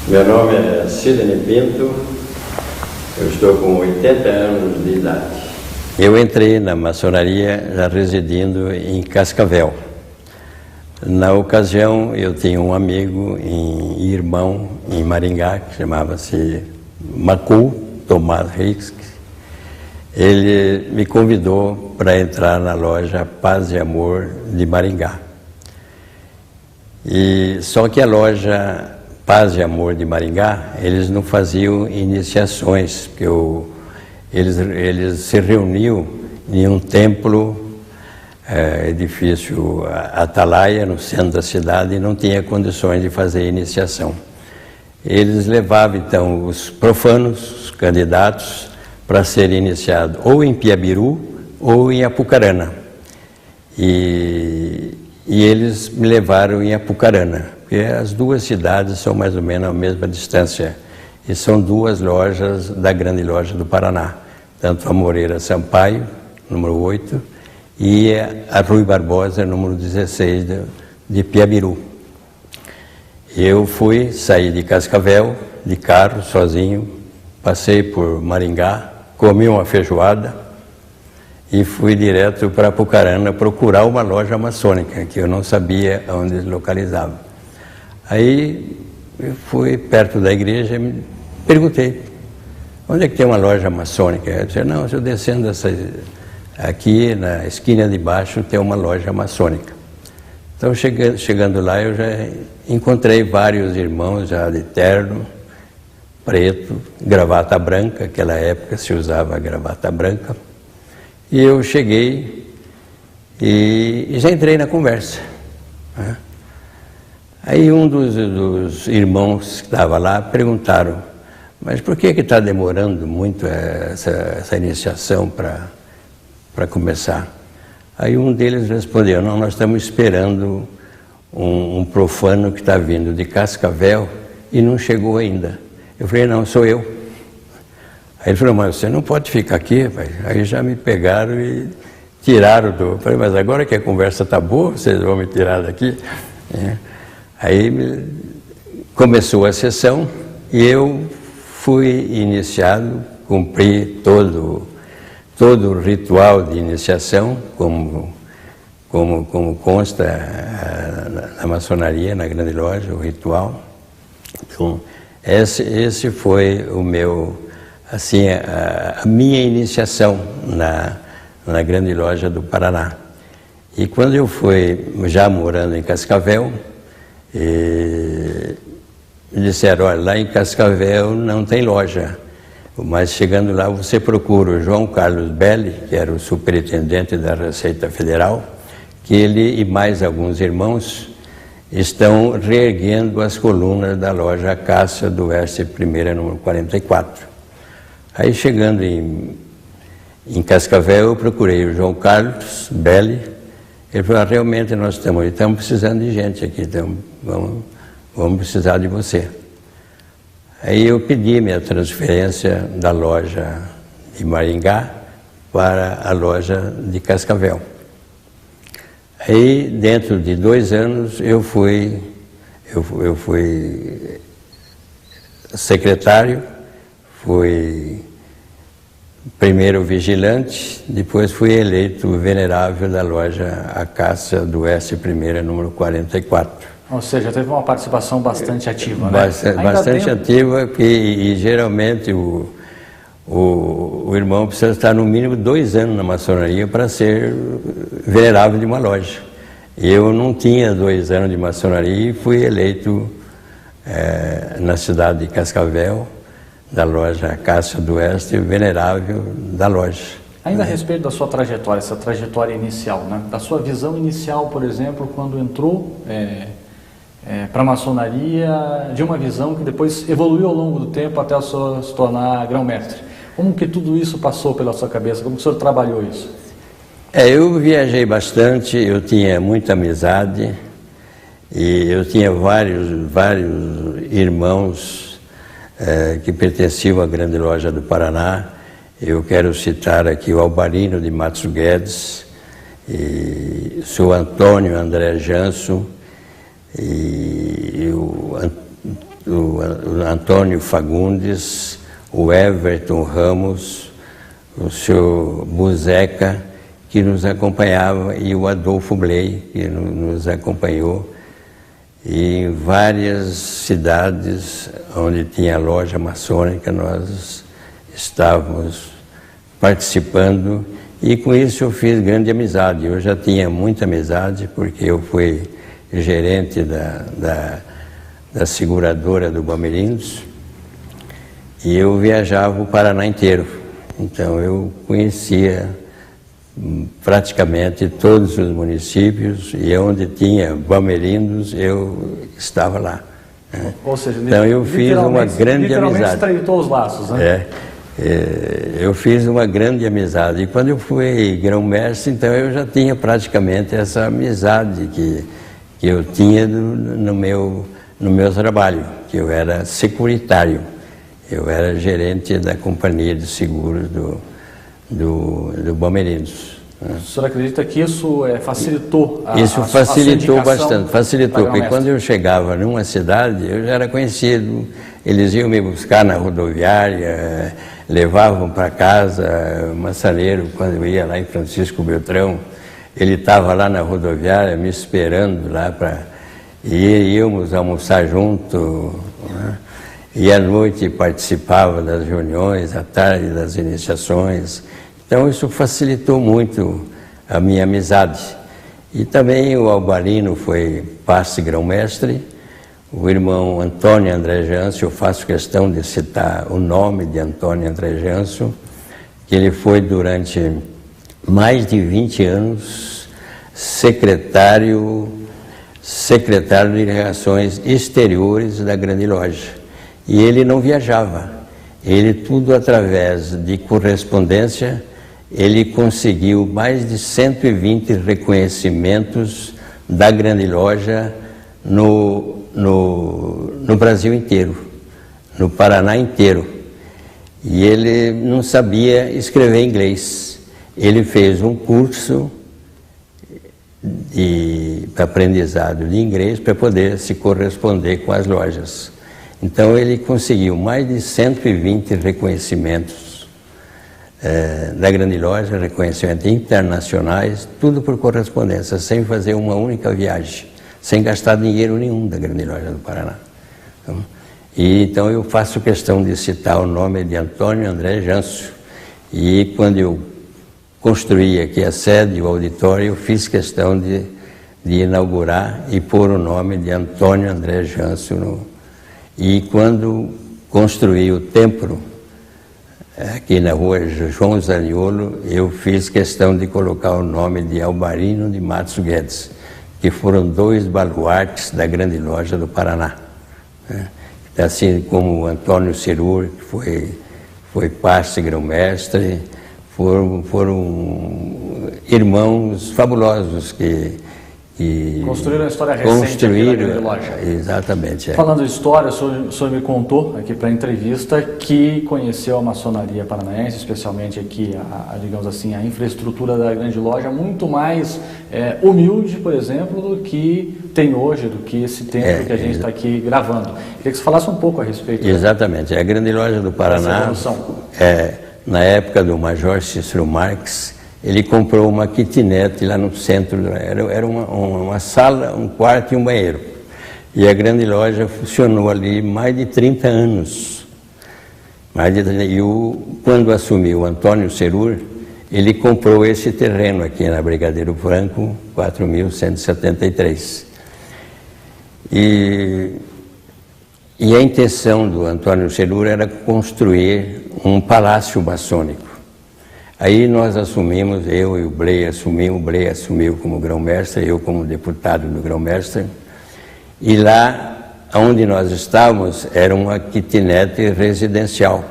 Meu nome é Sidney Pinto, eu estou com 80 anos de idade. Eu entrei na maçonaria já residindo em Cascavel. Na ocasião, eu tinha um amigo e irmão em Maringá, que chamava-se Macu, Tomás Reis. Ele me convidou para entrar na loja Paz e Amor de Maringá. Só que a loja Paz e Amor de Maringá, eles não faziam iniciações, porque eles se reuniam em um templo, edifício Atalaia, no centro da cidade, e não tinha condições de fazer iniciação. Eles levavam, então, os profanos, os candidatos, para serem iniciados ou em Piabiru ou em Apucarana. E eles me levaram em Apucarana, porque as duas cidades são mais ou menos a mesma distância. E são duas lojas da Grande Loja do Paraná, tanto a Moreira Sampaio, número 8, e a Rui Barbosa, número 16, de Piabiru. Eu saí de Cascavel, de carro, sozinho, passei por Maringá, comi uma feijoada e fui direto para Apucarana procurar uma loja maçônica, que eu não sabia onde eles localizavam. Aí eu fui perto da igreja e me perguntei, onde é que tem uma loja maçônica? Eu disse, não, se eu descendo aqui na esquina de baixo tem uma loja maçônica. Então chegando lá eu já encontrei vários irmãos já de terno, preto, gravata branca, naquela época se usava gravata branca. E eu cheguei e já entrei na conversa, né? Aí um dos irmãos que estava lá perguntaram, mas por que está demorando muito essa iniciação para começar? Aí um deles respondeu, não, nós estamos esperando um profano que está vindo de Cascavel e não chegou ainda. Eu falei, não, sou eu. Aí ele falou, mas você não pode ficar aqui, pai. Aí já me pegaram e tiraram do... Eu falei, mas agora que a conversa está boa, vocês vão me tirar daqui? Aí começou a sessão e eu fui iniciado, cumpri todo o ritual de iniciação, como consta na maçonaria, na Grande Loja, o ritual. Então, esse foi o meu, assim, a minha iniciação na Grande Loja do Paraná. E quando eu fui, já morando em Cascavel, me disseram, olha, lá em Cascavel não tem loja, mas chegando lá você procura o João Carlos Belli, que era o superintendente da Receita Federal, que ele e mais alguns irmãos estão reerguendo as colunas da loja Acácia do Oeste Primeira, número 44. Aí chegando em Cascavel, eu procurei o João Carlos Belli. Ele falou, realmente nós estamos precisando de gente aqui, então vamos precisar de você. Aí eu pedi minha transferência da loja de Maringá para a loja de Cascavel. Aí, dentro de 2 anos, eu fui secretário, fui primeiro vigilante, depois fui eleito venerável da loja Acácia do Oeste Primeira, número 44. Ou seja, teve uma participação bastante ativa, né? Bastante ativa, e geralmente o irmão precisa estar no mínimo 2 anos na maçonaria para ser venerável de uma loja. Eu não tinha 2 anos de maçonaria e fui eleito na cidade de Cascavel, da loja Acácia do Oeste, venerável da loja. Ainda a respeito da sua trajetória, essa trajetória inicial, né? Da sua visão inicial, por exemplo, quando entrou para a maçonaria, de uma visão que depois evoluiu ao longo do tempo até se tornar grão-mestre. Como que tudo isso passou pela sua cabeça? Como que o senhor trabalhou isso? Eu viajei bastante, eu tinha muita amizade e eu tinha vários irmãos que pertenciam à Grande Loja do Paraná. Eu quero citar aqui o Albarino de Matos Guedes, e o seu Antônio André Janso, e o o Antônio Fagundes, o Everton Ramos, o senhor Buzeca, que nos acompanhava, e o Adolfo Bley, que nos acompanhou, e em várias cidades onde tinha loja maçônica nós estávamos participando, e com isso eu fiz grande amizade. Eu já tinha muita amizade porque eu fui gerente da seguradora do Bamerindos, e eu viajava o Paraná inteiro, então eu conhecia praticamente todos os municípios, e onde tinha Bamerindos eu estava lá. Ou seja, então eu fiz uma grande amizade. Estreitou os laços, né? Eu fiz uma grande amizade, e quando eu fui grão-mestre, então eu já tinha praticamente essa amizade que eu tinha no meu trabalho, que eu era securitário, eu era gerente da companhia de seguros do Bamerindos. O senhor acredita que isso facilitou Isso facilitou bastante, facilitou, porque quando eu chegava numa cidade, eu já era conhecido, eles iam me buscar na rodoviária, levavam para casa. O maçaneiro, quando eu ia lá em Francisco Beltrão, ele estava lá na rodoviária me esperando lá e íamos almoçar junto, né? E à noite participava das reuniões, à tarde das iniciações. Então isso facilitou muito a minha amizade. E também o Albarino foi passe grão-mestre, o irmão Antônio André Janso, eu faço questão de citar o nome de Antônio André Janso, que ele foi durante mais de 20 anos secretário de Relações Exteriores da Grande Loja. E ele não viajava, ele tudo através de correspondência, ele conseguiu mais de 120 reconhecimentos da Grande Loja no Brasil inteiro, no Paraná inteiro. E ele não sabia escrever inglês. Ele fez um curso de aprendizado de inglês para poder se corresponder com as lojas. Então ele conseguiu mais de 120 reconhecimentos da Grande Loja, reconhecimentos internacionais, tudo por correspondência, sem fazer uma única viagem, sem gastar dinheiro nenhum da Grande Loja do Paraná. Então eu faço questão de citar o nome de Antônio André Janso. E quando eu construí aqui a sede, o auditório, eu fiz questão de inaugurar e pôr o nome de Antônio André Janso. E quando construí o templo, aqui na rua João Zaniolo, eu fiz questão de colocar o nome de Albarino de Matos Guedes, que foram 2 baluartes da Grande Loja do Paraná. Assim como o Antônio Cirur, que foi passe grão-mestre, foram irmãos fabulosos que construíram a história recente aqui da Grande Loja. Exatamente. Falando de história, o senhor me contou aqui para a entrevista que conheceu a maçonaria paranaense, especialmente aqui, digamos assim, a infraestrutura da Grande Loja, muito mais humilde, por exemplo, do que tem hoje, do que esse tempo que a gente está aqui gravando. Queria que você falasse um pouco a respeito. Exatamente. A Grande Loja do Paraná, na época do Major Cícero Marques, ele comprou uma kitnet lá no centro, era uma sala, um quarto e um banheiro. E a Grande Loja funcionou ali mais de 30 anos. Quando assumiu o Antônio Cirur, ele comprou esse terreno aqui na Brigadeiro Franco, 4.173. E a intenção do Antônio Cirur era construir um palácio maçônico. Aí nós assumimos, eu e o Bley assumimos, o Bley assumiu como grão-mestre, eu como deputado do grão-mestre, e lá onde nós estávamos era uma kitnet residencial,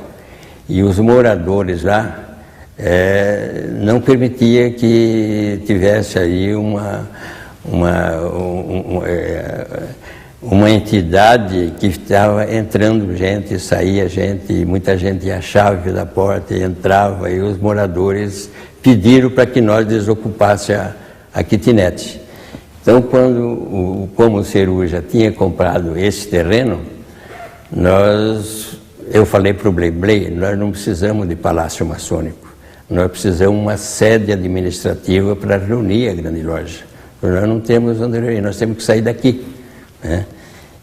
e os moradores lá não permitia que tivesse aí uma entidade que estava entrando gente, saía gente, e muita gente ia a chave da porta e entrava, e os moradores pediram para que nós desocupássemos a kitnet. Então, como o Cirur já tinha comprado esse terreno, Eu falei para o Blei, nós não precisamos de palácio maçônico, nós precisamos de uma sede administrativa para reunir a grande loja. Nós não temos onde reunir, nós temos que sair daqui, né?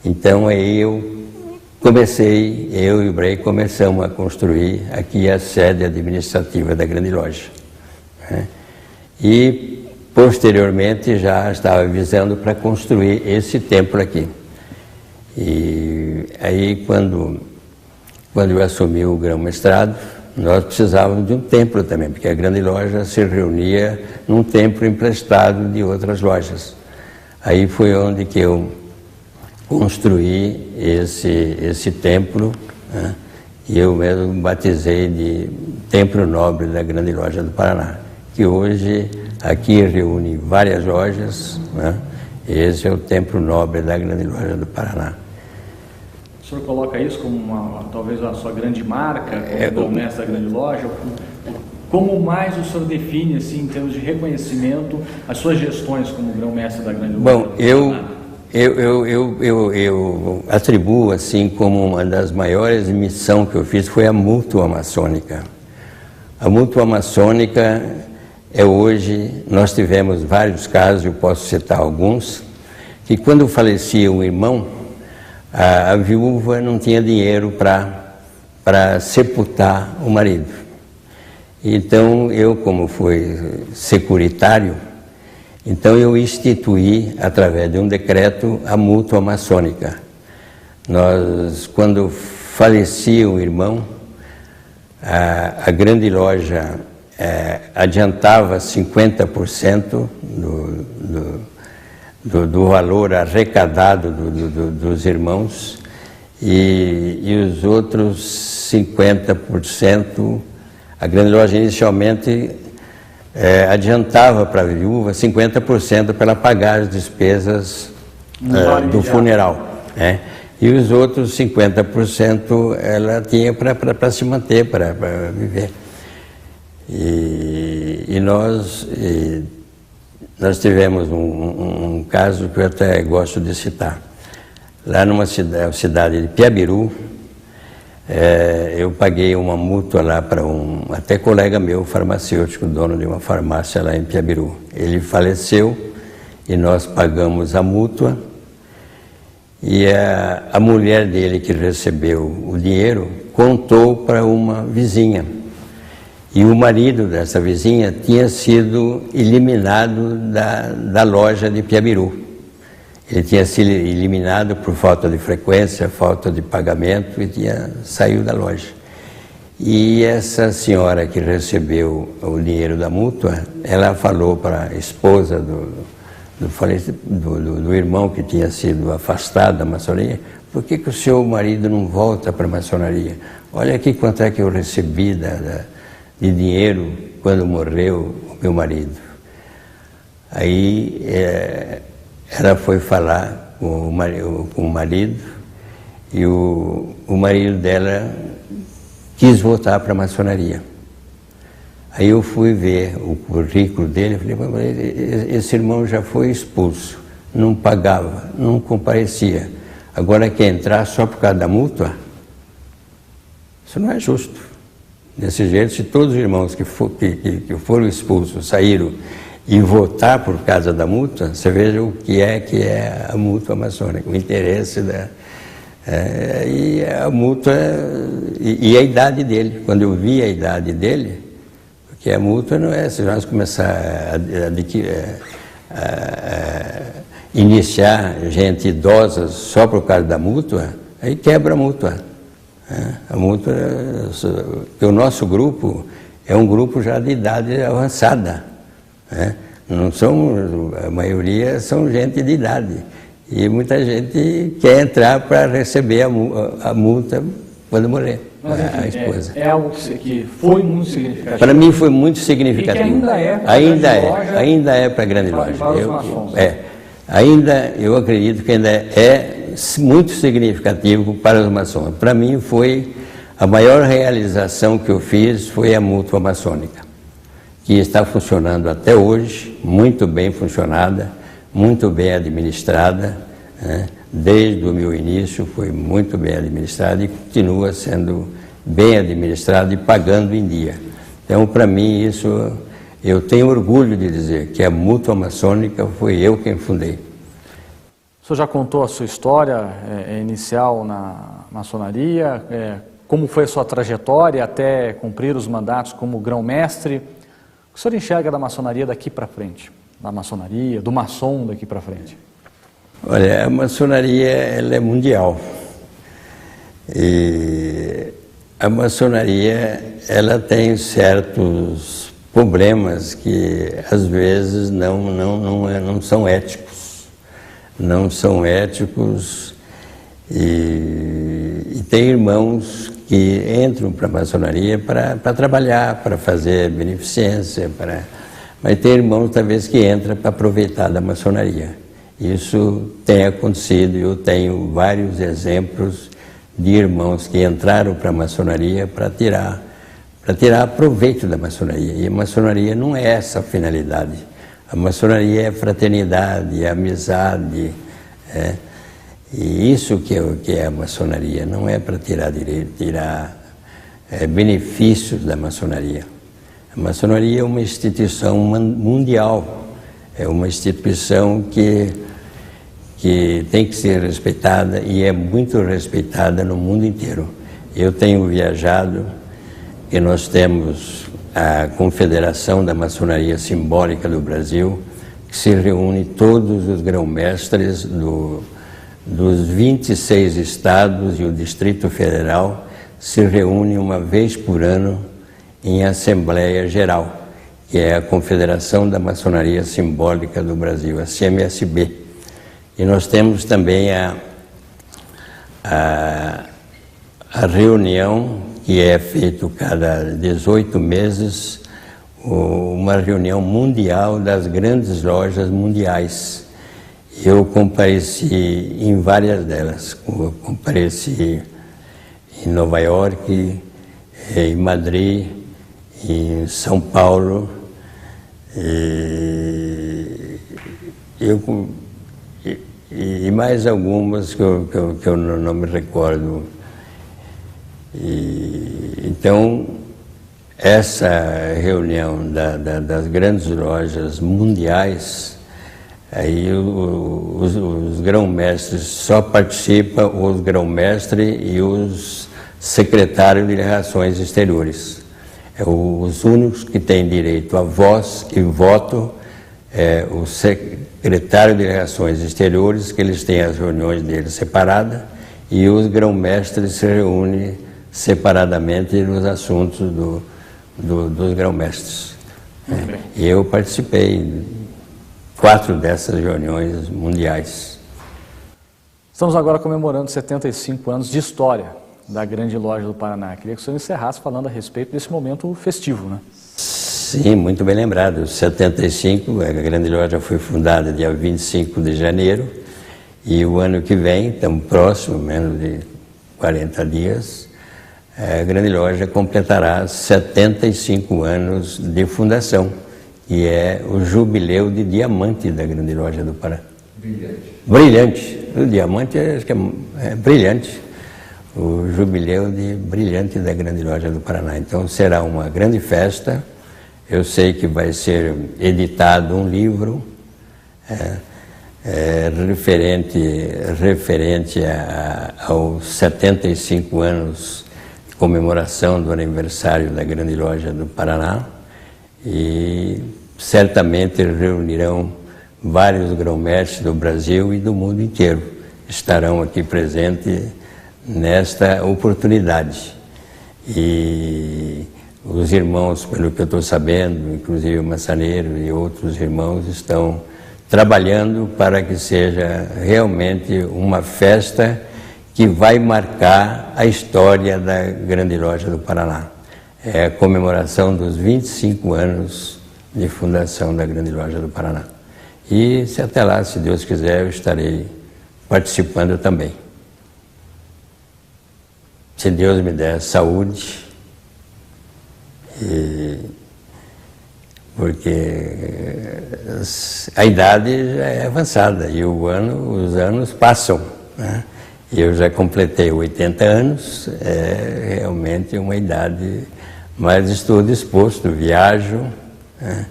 Então aí eu e o Blei começamos a construir aqui a sede administrativa da grande loja, né? E posteriormente já estava avisando para construir esse templo aqui. E aí quando eu assumi o grão-mestrado, nós precisávamos de um templo também, porque a grande loja se reunia num templo emprestado de outras lojas. Aí foi onde que eu construí esse templo, né? E eu mesmo batizei de Templo Nobre da Grande Loja do Paraná, que hoje aqui reúne várias lojas, né? Esse é o Templo Nobre da Grande Loja do Paraná. O senhor coloca isso como talvez a sua grande marca, como mestre da grande loja? Como mais o senhor define, assim, em termos de reconhecimento, as suas gestões como grão-mestre da grande loja? Bom, eu atribuo, assim, como uma das maiores missões que eu fiz foi a Mútua Maçônica. A Mútua Maçônica hoje, nós tivemos vários casos, eu posso citar alguns, que quando falecia um irmão, a viúva não tinha dinheiro para sepultar o marido. Então, eu, como fui securitário, então eu instituí, através de um decreto, a Mútua Maçônica. Quando falecia um irmão, a grande loja adiantava 50% do valor arrecadado dos irmãos e os outros 50%, a grande loja inicialmente adiantava para a viúva 50% para ela pagar as despesas do funeral, né? E os outros 50% ela tinha para se manter, para viver. E nós tivemos um caso que eu até gosto de citar. Lá numa cidade de Piabiru, eu paguei uma mútua lá para até colega meu, farmacêutico, dono de uma farmácia lá em Piabiru. Ele faleceu e nós pagamos a mútua e a mulher dele que recebeu o dinheiro contou para uma vizinha. E o marido dessa vizinha tinha sido eliminado da loja de Piabiru. Ele tinha sido eliminado por falta de frequência, falta de pagamento e saiu da loja. E essa senhora que recebeu o dinheiro da mútua, ela falou para a esposa do irmão que tinha sido afastado da maçonaria: por que o seu marido não volta para a maçonaria? Olha aqui quanto é que eu recebi de dinheiro quando morreu o meu marido. Aí ela foi falar com o marido e o marido dela quis voltar para a maçonaria. Aí eu fui ver o currículo dele e falei: esse irmão já foi expulso, não pagava, não comparecia, agora quer entrar só por causa da mútua? Isso não é justo. Desse jeito, se todos os irmãos que foram expulsos saíram e votar por causa da mútua, você veja o que é a mútua maçônica, o interesse e a mútua e a idade dele. Quando eu vi a idade dele, porque a mútua não é, se nós começar a iniciar gente idosa só por causa da mútua, aí quebra a mútua. A mútua, porque o nosso grupo é um grupo já de idade avançada, né? Não são, a maioria são gente de idade e muita gente quer entrar para receber a multa quando morrer. Mas, enfim, a esposa. É algo que foi muito significativo. Para mim foi muito significativo. E que ainda é para a grande loja. Eu acredito que ainda é muito significativo para os maçons. Para mim foi a maior realização que eu fiz foi a Mútua Maçônica, que está funcionando até hoje, muito bem funcionada, muito bem administrada, né? desde o meu início, foi muito bem administrado e continua sendo bem administrado e pagando em dia. Então, para mim, isso, eu tenho orgulho de dizer que a Mútua Maçônica foi eu quem fundei. O senhor já contou a sua história inicial na maçonaria, como foi a sua trajetória até cumprir os mandatos como grão-mestre. O que o senhor enxerga da maçonaria daqui para frente? Da maçonaria, do maçom daqui para frente? Olha, a maçonaria ela é mundial. E a maçonaria ela tem certos problemas que às vezes não são éticos. Não são éticos e tem irmãos que entram para a maçonaria para trabalhar, para fazer beneficência, mas tem irmãos talvez que entram para aproveitar da maçonaria. Isso tem acontecido, eu tenho vários exemplos de irmãos que entraram para a maçonaria para tirar proveito da maçonaria. E a maçonaria não é essa a finalidade. A maçonaria é fraternidade, é amizade, e isso que é a maçonaria, não é para tirar benefícios da maçonaria. A maçonaria é uma instituição mundial, é uma instituição que tem que ser respeitada e é muito respeitada no mundo inteiro. Eu tenho viajado e nós temos a Confederação da Maçonaria Simbólica do Brasil, que se reúne todos os grão-mestres dos 26 estados e o Distrito Federal, se reúne uma vez por ano em Assembleia Geral, que é a Confederação da Maçonaria Simbólica do Brasil, a CMSB. E nós temos também a reunião que é feita cada 18 meses, uma reunião mundial das grandes lojas mundiais. Eu compareci em várias delas. Eu compareci em Nova York, em Madrid, em São Paulo, e mais algumas que eu não me recordo. Então, essa reunião das grandes lojas mundiais, aí os grão-mestres só participam, os grão-mestres e os secretários de Relações Exteriores. Os únicos que têm direito a voz e voto é o secretário de Relações Exteriores, que eles têm as reuniões deles separadas, e os grão-mestres se reúnem separadamente nos assuntos dos grão-mestres. E eu participei de 4 dessas reuniões mundiais. Estamos agora comemorando 75 anos de história da Grande Loja do Paraná. Queria que o senhor encerrasse falando a respeito desse momento festivo, né? Sim, muito bem lembrado. 75, a Grande Loja foi fundada dia 25 de janeiro, e o ano que vem, estamos próximo, menos de 40 dias, a Grande Loja completará 75 anos de fundação, que é o jubileu de diamante da Grande Loja do Paraná. Brilhante. Brilhante. O diamante acho que é brilhante. O jubileu de brilhante da Grande Loja do Paraná. Então será uma grande festa. Eu sei que vai ser editado um livro referente aos 75 anos de comemoração do aniversário da Grande Loja do Paraná, e certamente reunirão vários grão-mestres do Brasil e do mundo inteiro. Estarão aqui presentes nesta oportunidade. E os irmãos, pelo que eu estou sabendo, inclusive o Massaneiro e outros irmãos, estão trabalhando para que seja realmente uma festa que vai marcar a história da Grande Loja do Paraná. É a comemoração dos 25 anos de fundação da Grande Loja do Paraná. E se até lá, se Deus quiser, eu estarei participando também. Se Deus me der saúde, porque a idade já é avançada e os anos passam. né? Eu já completei 80 anos, é realmente uma idade, mas estou disposto, viajo, né?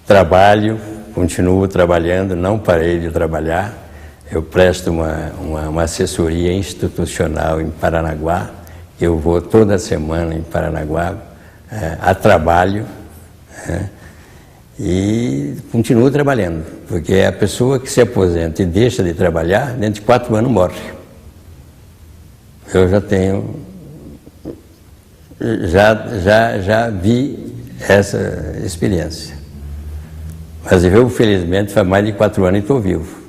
Trabalho, continuo trabalhando, não parei de trabalhar. Eu presto uma assessoria institucional em Paranaguá, eu vou toda semana em Paranaguá a trabalho, né? E continuo trabalhando, porque a pessoa que se aposenta e deixa de trabalhar, dentro de 4 anos morre. Eu já tenho, já vi essa experiência. Mas eu, felizmente, faz mais de 4 anos e estou vivo.